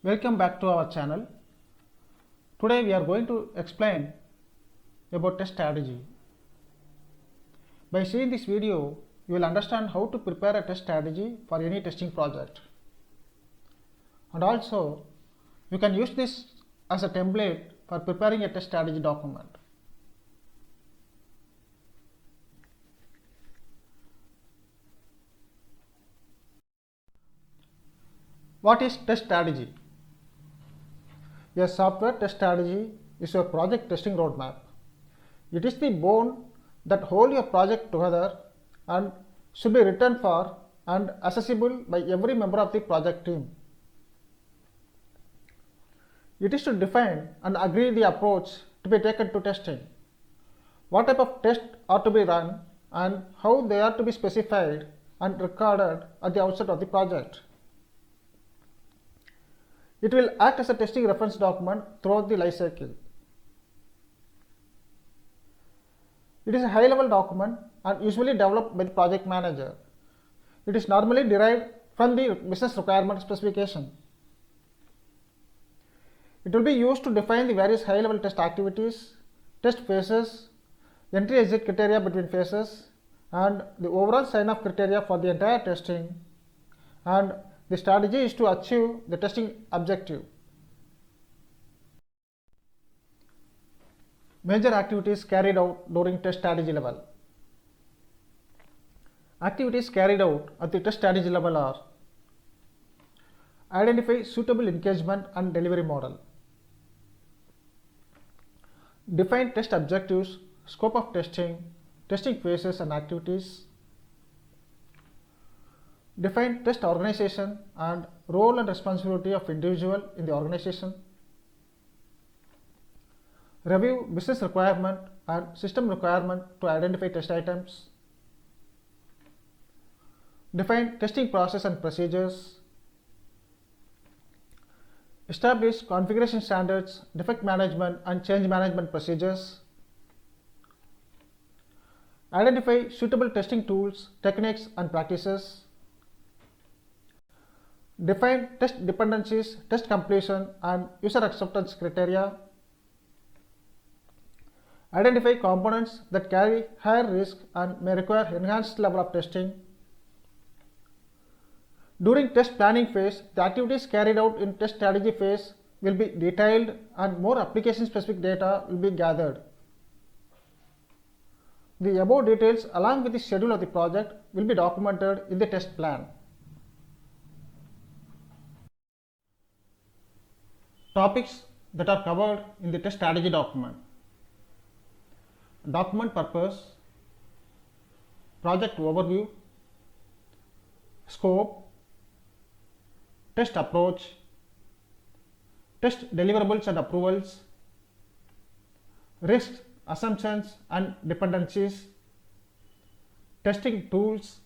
Welcome back to our channel. Today we are going to explain about test strategy. By seeing this video, you will understand how to prepare a test strategy for any testing project. And also, you can use this as a template for preparing a test strategy document. What is test strategy? A software test strategy is your project testing roadmap. It is the bone that holds your project together and should be written for and accessible by every member of the project team. It is to define and agree the approach to be taken to testing, what type of tests are to be run, and how they are to be specified and recorded at the outset of the project. It will act as a testing reference document throughout the life cycle. It is a high-level document and usually developed by the project manager. It is normally derived from the business requirement specification. It will be used to define the various high-level test activities, test phases, entry-exit criteria between phases, and the overall sign-off criteria for the entire testing, and the strategy is to achieve the testing objective. Major activities carried out during test strategy level. Activities carried out at the test strategy level are: identify suitable engagement and delivery model, define test objectives, scope of testing, testing phases and activities, define test organization and role and responsibility of individual in the organization, review business requirement and system requirement to identify test items, define testing process and procedures, establish configuration standards, defect management and change management procedures, identify suitable testing tools, techniques and practices, define test dependencies, test completion and user acceptance criteria, identify components that carry higher risk and may require enhanced level of testing. During test planning phase, the activities carried out in test strategy phase will be detailed and more application specific data will be gathered. The above details along with the schedule of the project will be documented in the test plan. Topics that are covered in the test strategy document: document purpose, project overview, scope, test approach, test deliverables and approvals, risks, assumptions and dependencies, testing tools,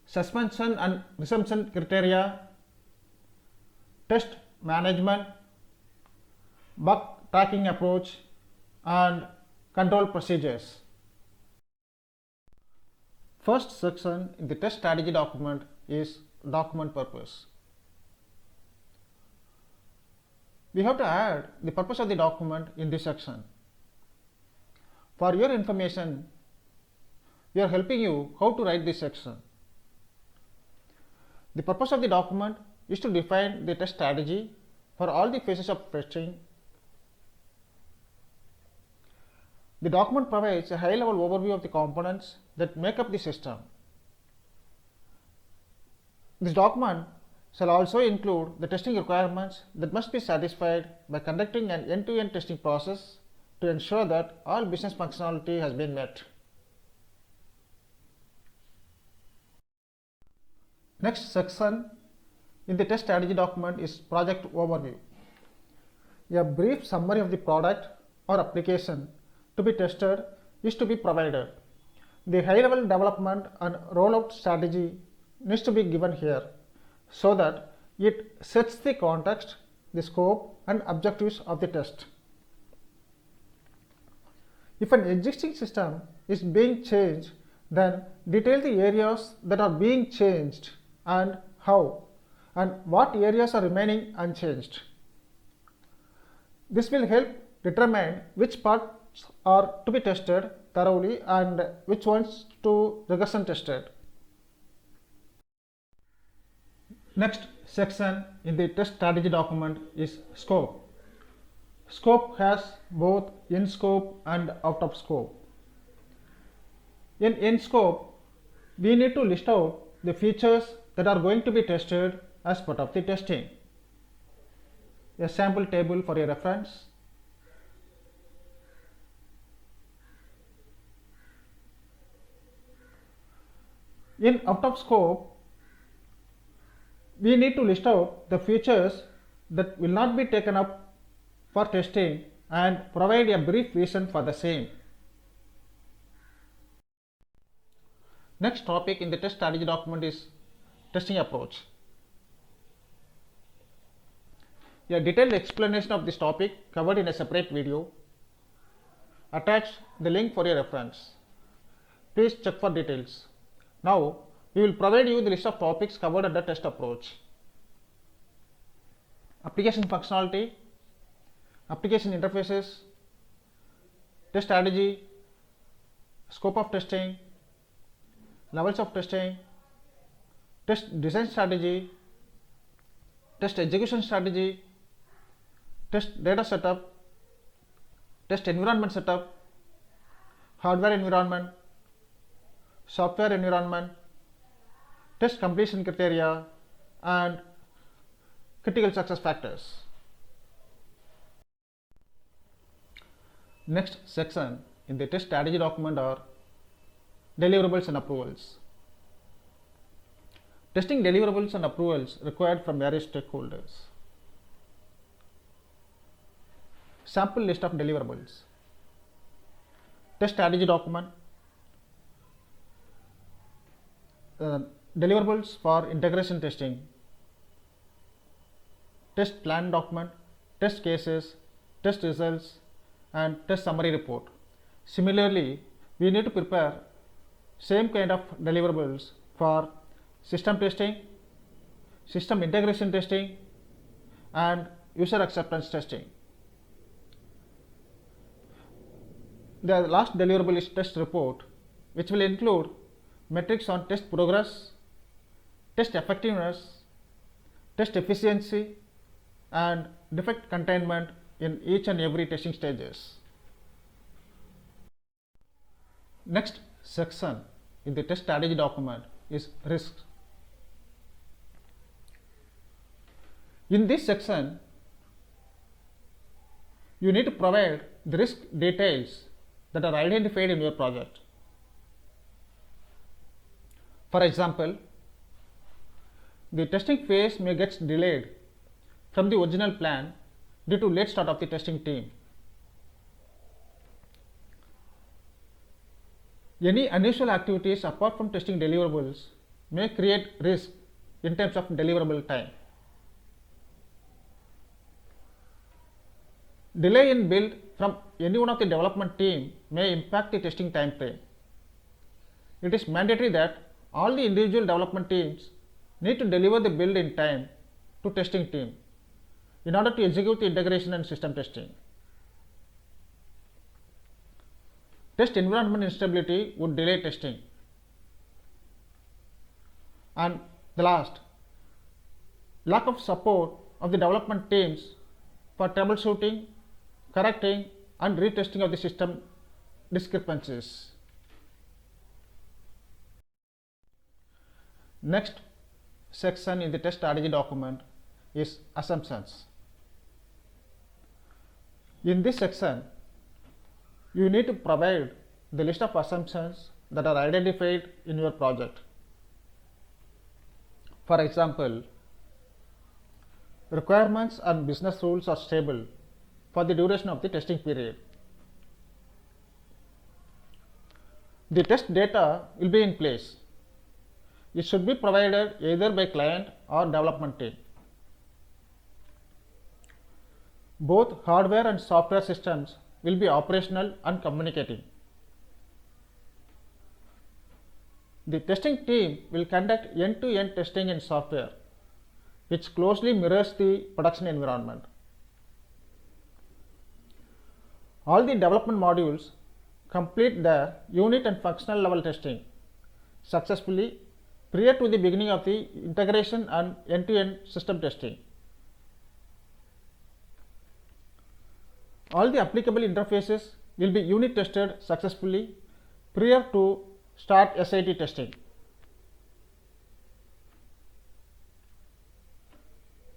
suspension and resumption criteria, test management, bug tracking approach and control procedures. First section in the test strategy document is document purpose. We have to add the purpose of the document in this section. For your information, we are helping you how to write this section. The purpose of the document is to define the test strategy for all the phases of testing. The document provides a high-level overview of the components that make up the system. This document shall also include the testing requirements that must be satisfied by conducting an end-to-end testing process to ensure that all business functionality has been met. Next section in the test strategy document is project overview. A brief summary of the product or application to be tested is to be provided. The high-level development and rollout strategy needs to be given here so that it sets the context, the scope and objectives of the test. If an existing system is being changed, then detail the areas that are being changed and how, and what areas are remaining unchanged. This will help determine which parts are to be tested thoroughly and which ones to regression tested. Next section in the test strategy document is scope. Scope has both in scope and out of scope. In scope, we need to list out the features that are going to be tested as part of the testing. A sample table for your reference. In out of scope, we need to list out the features that will not be taken up for testing and provide a brief reason for the same. Next topic in the test strategy document is testing approach. A detailed explanation of this topic covered in a separate video. Attach the link for your reference. Please check for details. Now, we will provide you the list of topics covered under test approach. Application functionality, application interfaces, test strategy, scope of testing, levels of testing, test design strategy, test execution strategy, test data setup, test environment setup, hardware environment, software environment, test completion criteria, and critical success factors. Next section in the test strategy document are deliverables and approvals. Testing deliverables and approvals required from various stakeholders. Sample list of deliverables. Test strategy document. Deliverables for integration testing. Test plan document, test cases, test results, and test summary report. Similarly, we need to prepare same kind of deliverables for system testing, system integration testing, and user acceptance testing. The last deliverable is test report, which will include metrics on test progress, test effectiveness, test efficiency, and defect containment in each and every testing stages. Next section in the test strategy document is risks. In this section, you need to provide the risk details that are identified in your project. For example, the testing phase may get delayed from the original plan due to late start of the testing team. Any unusual activities apart from testing deliverables may create risk in terms of deliverable time. Delay in build from any one of the development team may impact the testing time frame. It is mandatory that all the individual development teams need to deliver the build in time to testing team in order to execute the integration and system testing. Test environment instability would delay testing. And the last, lack of support of the development teams for troubleshooting, correcting, and retesting of the system discrepancies. Next section in the test strategy document is assumptions. In this section, you need to provide the list of assumptions that are identified in your project. For example, requirements and business rules are stable for the duration of the testing period. The test data will be in place. It should be provided either by client or development team. Both hardware and software systems will be operational and communicating. The testing team will conduct end-to-end testing in software. which closely mirrors the production environment. All the development modules complete their unit and functional level testing successfully prior to the beginning of the integration and end-to-end system testing. All the applicable interfaces will be unit tested successfully prior to start SIT testing.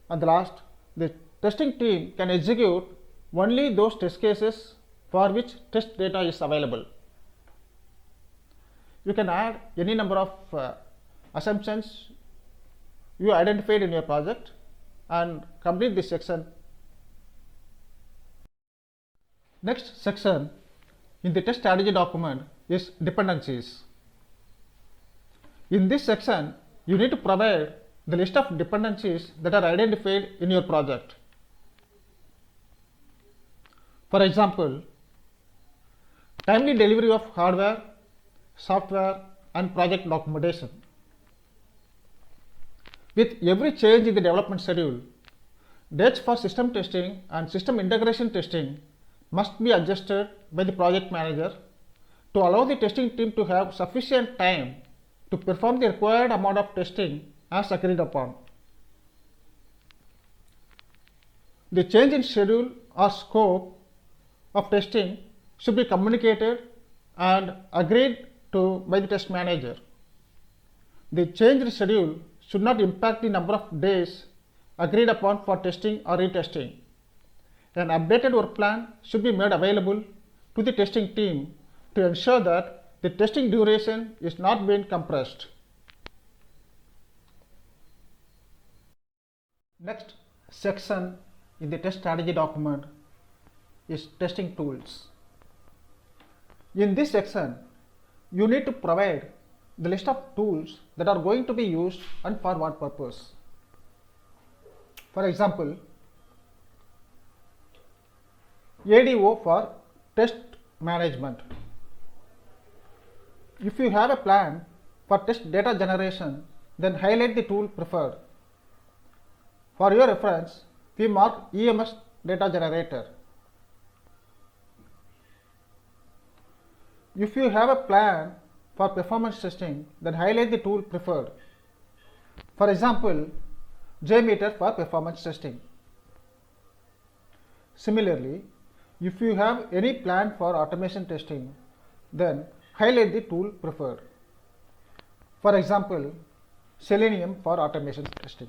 And the last, the testing team can execute only those test cases for which test data is available. You can add any number of assumptions you identified in your project and complete this section. Next section in the test strategy document is dependencies. In this section, you need to provide the list of dependencies that are identified in your project. For example, timely delivery of hardware, software, and project documentation. With every change in the development schedule, dates for system testing and system integration testing must be adjusted by the project manager to allow the testing team to have sufficient time to perform the required amount of testing as agreed upon. The change in schedule or scope of testing should be communicated and agreed to by the test manager. The changed schedule should not impact the number of days agreed upon for testing or retesting. An updated work plan should be made available to the testing team to ensure that the testing duration is not being compressed. Next section in the test strategy document is testing tools. In this section, you need to provide the list of tools that are going to be used and for what purpose. For example, ADO for test management. If you have a plan for test data generation, then highlight the tool preferred. For your reference, we mark EMS data generator. If you have a plan for performance testing, then highlight the tool preferred. For example, JMeter for performance testing. Similarly, if you have any plan for automation testing, then highlight the tool preferred. For example, Selenium for automation testing.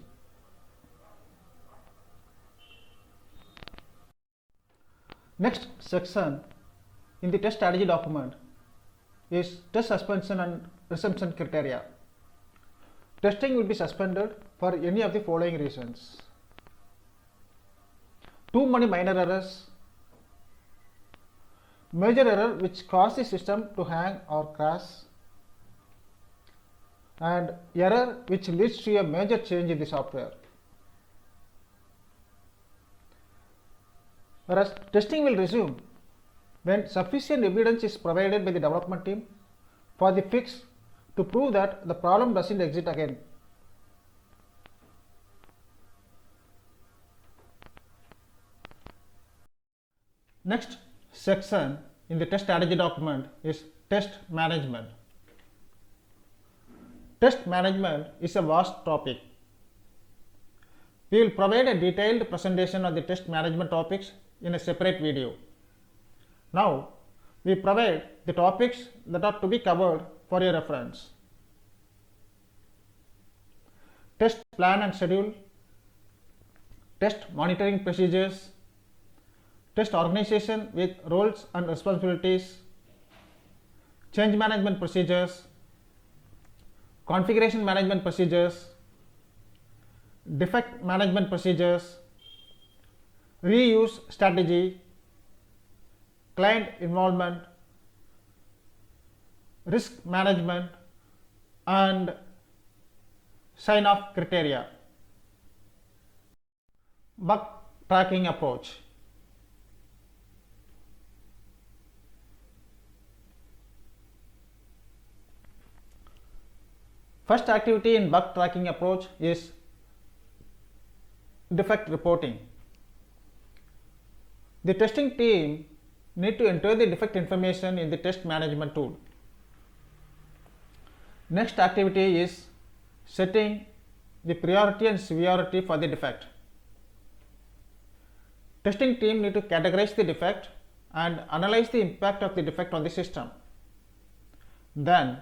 Next section in the test strategy document is test suspension and resumption criteria. Testing will be suspended for any of the following reasons: too many minor errors, major error which cause the system to hang or crash, and error which leads to a major change in the software. Whereas testing will resume when sufficient evidence is provided by the development team for the fix to prove that the problem doesn't exist again. Next section in the test strategy document is test management. Test management is a vast topic. We will provide a detailed presentation of the test management topics in a separate video. Now, we provide the topics that are to be covered for your reference. Test plan and schedule, test monitoring procedures, test organization with roles and responsibilities, change management procedures, configuration management procedures, defect management procedures, reuse strategy, client involvement, risk management, and sign-off criteria. Bug tracking approach. First activity in bug tracking approach is defect reporting. The testing team need to enter the defect information in the test management tool. Next activity is setting the priority and severity for the defect. Testing team need to categorize the defect and analyze the impact of the defect on the system. Then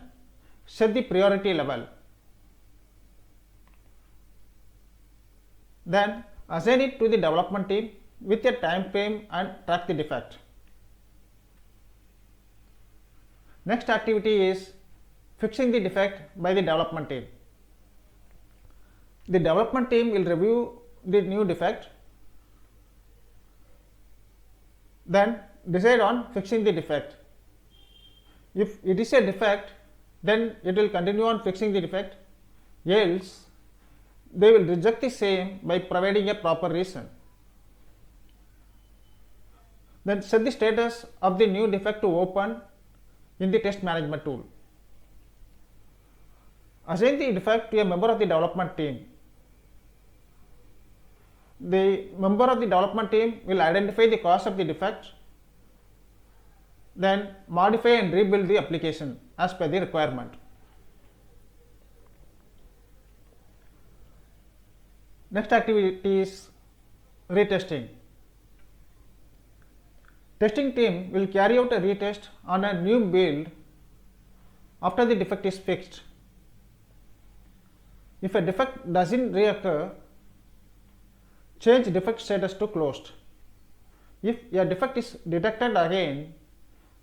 set the priority level. Then assign it to the development team with a time frame and track the defect. Next activity is fixing the defect by the development team. The development team will review the new defect, then decide on fixing the defect. If it is a defect, then it will continue on fixing the defect, else they will reject the same by providing a proper reason. Then set the status of the new defect to open in the test management tool. Assign the defect to a member of the development team. The member of the development team will identify the cause of the defect, then modify and rebuild the application as per the requirement. Next activity is retesting. Testing team will carry out a retest on a new build after the defect is fixed. If a defect doesn't reoccur, change defect status to closed. If a defect is detected again,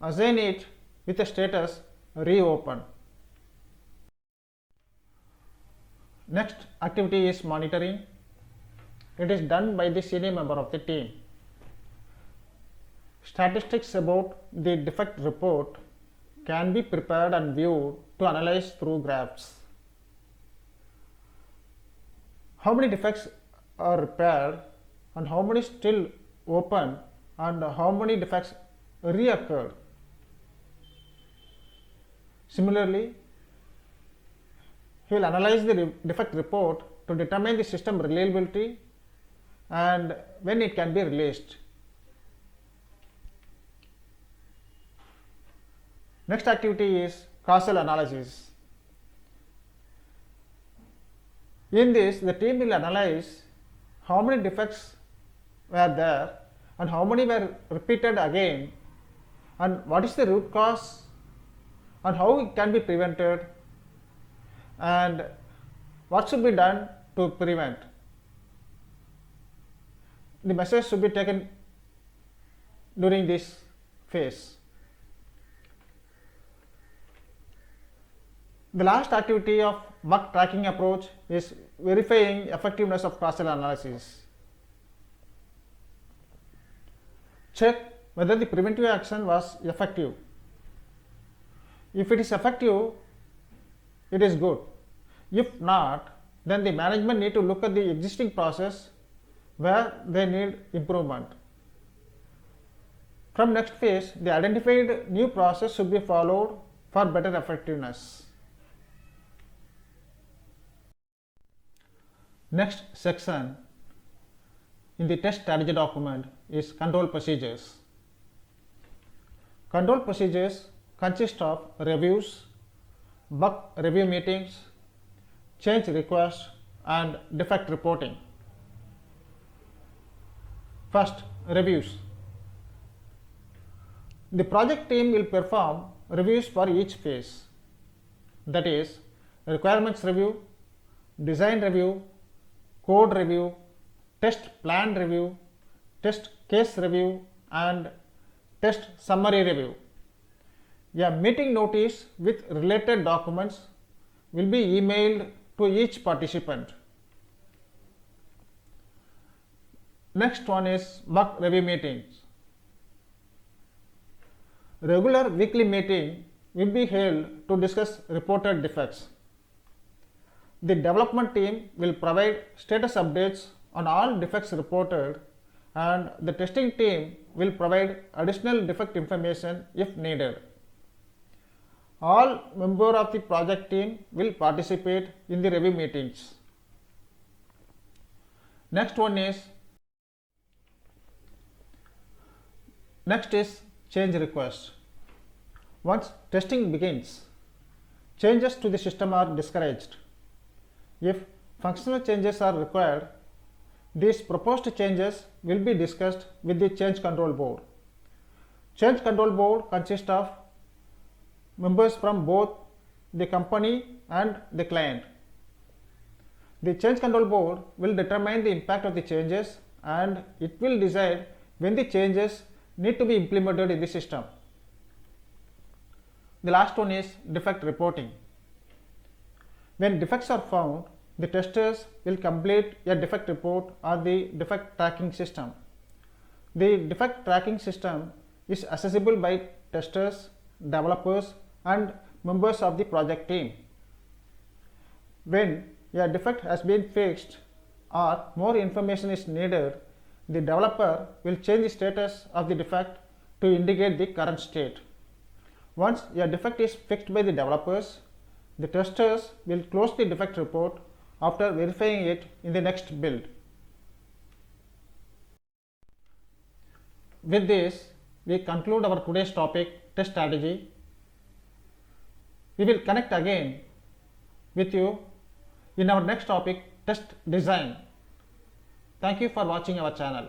assign it with a status reopen. Next activity is monitoring. It is done by the senior member of the team. Statistics about the defect report can be prepared and viewed to analyze through graphs. How many defects are repaired and how many still open and how many defects reoccurred. Similarly, he will analyze the defect report to determine the system reliability and when it can be released. Next activity is causal analysis. In this, the team will analyze how many defects were there and how many were repeated again and what is the root cause and how it can be prevented and what should be done to prevent. The measures should be taken during this phase. The last activity of bug tracking approach is verifying effectiveness of causal analysis. Check whether the preventive action was effective. If it is effective, it is good. If not, then the management need to look at the existing process where they need improvement. From next phase, the identified new process should be followed for better effectiveness. Next section in the test strategy document is control procedures. Control procedures consist of reviews, bug review meetings, change requests, and defect reporting. First, reviews. The project team will perform reviews for each phase, that is, requirements review, design review, code review, test plan review, test case review, and test summary review. A meeting notice with related documents will be emailed to each participant. Next one is bug review meetings. Regular weekly meeting will be held to discuss reported defects. The development team will provide status updates on all defects reported, and the testing team will provide additional defect information if needed. All members of the project team will participate in the review meetings. Next is change request. Once testing begins, changes to the system are discouraged. If functional changes are required, these proposed changes will be discussed with the change control board. Change control board consists of members from both the company and the client. The change control board will determine the impact of the changes and it will decide when the changes need to be implemented in the system. The last one is defect reporting. When defects are found, the testers will complete a defect report on the defect tracking system. The defect tracking system is accessible by testers, developers, and members of the project team. When a defect has been fixed or more information is needed, the developer will change the status of the defect to indicate the current state. Once a defect is fixed by the developers, the testers will close the defect report after verifying it in the next build. With this, we conclude our today's topic, test strategy. We will connect again with you in our next topic, test design. Thank you for watching our channel.